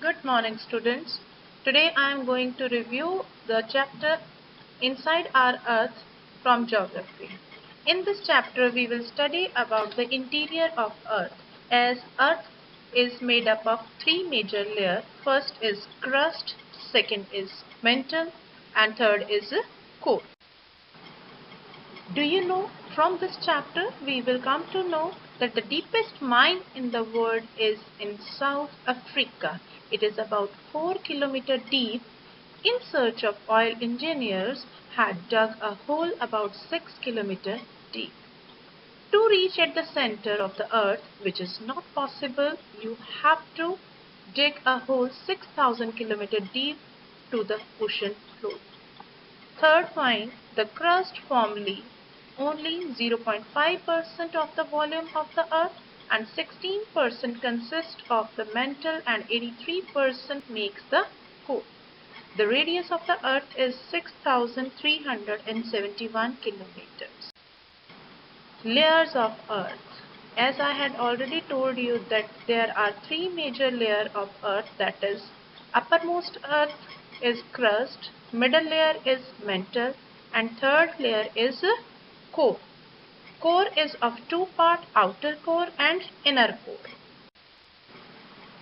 Good morning, students. Today I am going to review the chapter Inside Our Earth from Geography. In this chapter, we will study about the interior of Earth, as Earth is made up of three major layers. First is crust, second is mantle, and third is core. Do you know, from this chapter we will come to know that the deepest mine in the world is in South Africa. It is about 4 kilometers deep. In search of oil, engineers had dug a hole about 6 kilometers deep. To reach at the center of the earth, which is not possible, you have to dig a hole 6,000 kilometers deep to the ocean floor. Third point, the crust formerly only 0.5% of the volume of the earth and 16% consists of the mantle and 83% makes the core. The radius of the earth is 6,371 kilometers. Layers of earth. As I had already told you that there are three major layers of earth, that is uppermost earth is crust, middle layer is mantle and third layer is core. Core is of two parts, outer core and inner core.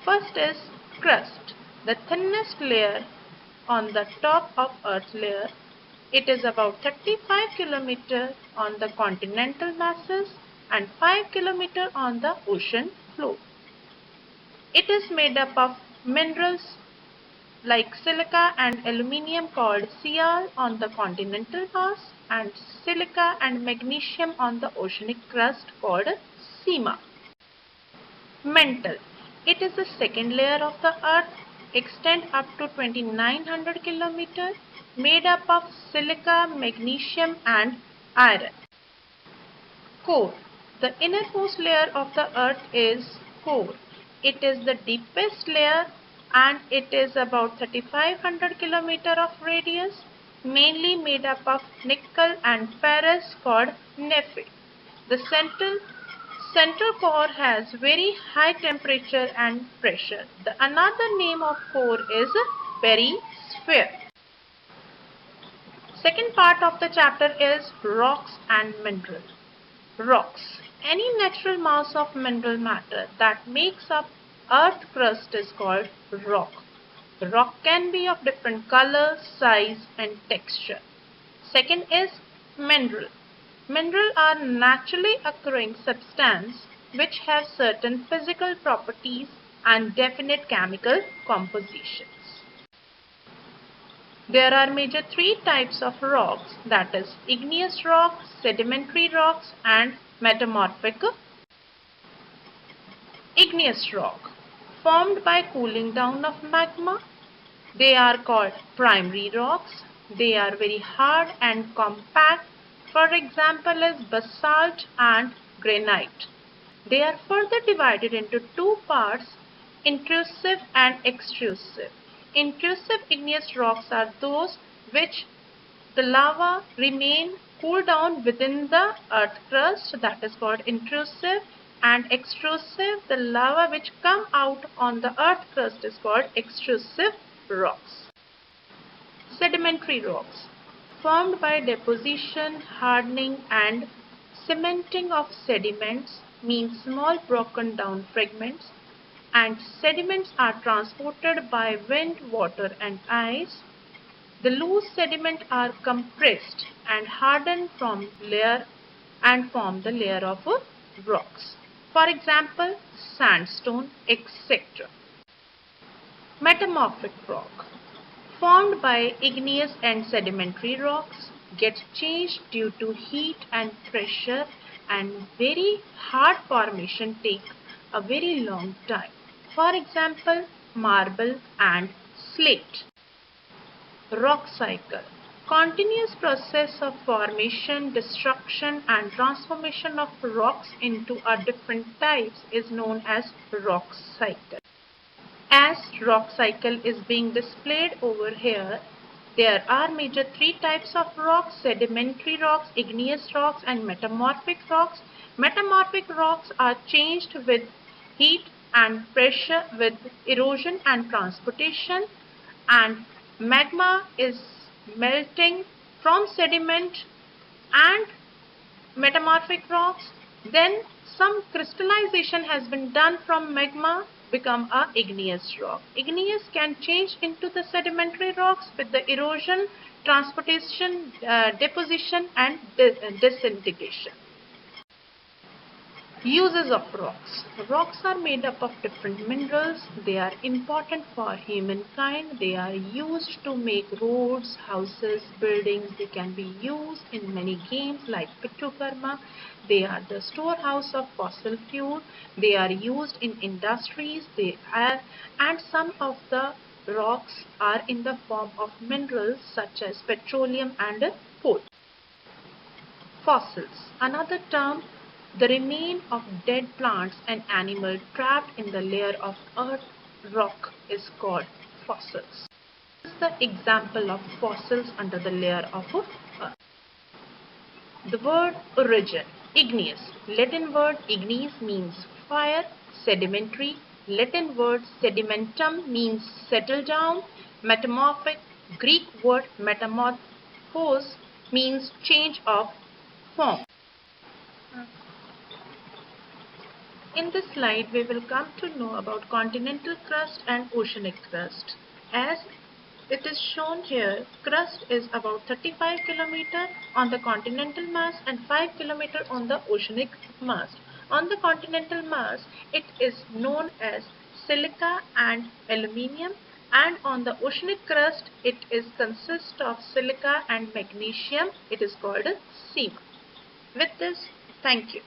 First is crust, the thinnest layer on the top of earth layer. It is about 35 kilometers on the continental masses and 5 kilometers on the ocean floor. It is made up of minerals like silica and aluminium called Cl on the continental mass and silica and magnesium on the oceanic crust called Sima. Mantle. It is the second layer of the earth, extend up to 2900 kilometers, made up of silica, magnesium and iron. Core. The innermost layer of the earth is core. It is the deepest layer and it is about 3500 kilometers of radius, mainly made up of nickel and ferrous called Nephi. The central core has very high temperature and pressure. The another name of core is perisphere. Second part of the chapter is rocks and minerals. Rocks. Any natural mass of mineral matter that makes up earth crust is called rock. The rock can be of different color, size and texture. Second is mineral. Minerals are naturally occurring substances which have certain physical properties and definite chemical compositions. There are major three types of rocks, that is igneous rocks, sedimentary rocks and metamorphic. Igneous rock, formed by cooling down of magma. They are called primary rocks. They are very hard and compact. For example is basalt and granite. They are further divided into two parts, intrusive and extrusive. Intrusive igneous rocks are those which the lava remain cool down within the earth crust, that is called intrusive, and extrusive, the lava which come out on the earth crust is called extrusive rocks. Sedimentary rocks, formed by deposition, hardening and cementing of sediments, means small broken down fragments, and sediments are transported by wind, water and ice. The loose sediments are compressed and hardened from layer and form the layer of rocks. For example, sandstone, etc. Metamorphic rock, formed by igneous and sedimentary rocks, gets changed due to heat and pressure, and very hard formation take a very long time. For example, marble and slate. Rock cycle, continuous process of formation, destruction and transformation of rocks into a different types is known as rock cycle. As rock cycle is being displayed over here, there are major three types of rocks: sedimentary rocks, igneous rocks and metamorphic rocks. Metamorphic rocks are changed with heat and pressure with erosion and transportation, and magma is melting from sediment and metamorphic rocks. Then some crystallization has been done from magma become a igneous rock. Igneous can change into the sedimentary rocks with the erosion, transportation, deposition and disintegration. Uses of rocks. Rocks are made up of different minerals. They are important for humankind. They are used to make roads, houses, buildings. They can be used in many games like Pittu Karma. They are the storehouse of fossil fuel. They are used in industries. And some of the rocks are in the form of minerals such as petroleum and coal. Fossils. Another term, the remain of dead plants and animals trapped in the layer of earth rock is called fossils. This is the example of fossils under the layer of earth. The word origin. Igneous. Latin word ignis means fire. Sedimentary. Latin word sedimentum means settle down. Metamorphic. Greek word metamorphos means change of form. In this slide, we will come to know about continental crust and oceanic crust. As it is shown here, crust is about 35 km on the continental mass and 5 km on the oceanic mass. On the continental mass, it is known as silica and aluminium, and on the oceanic crust, it is consists of silica and magnesium. It is called seawater. With this, thank you.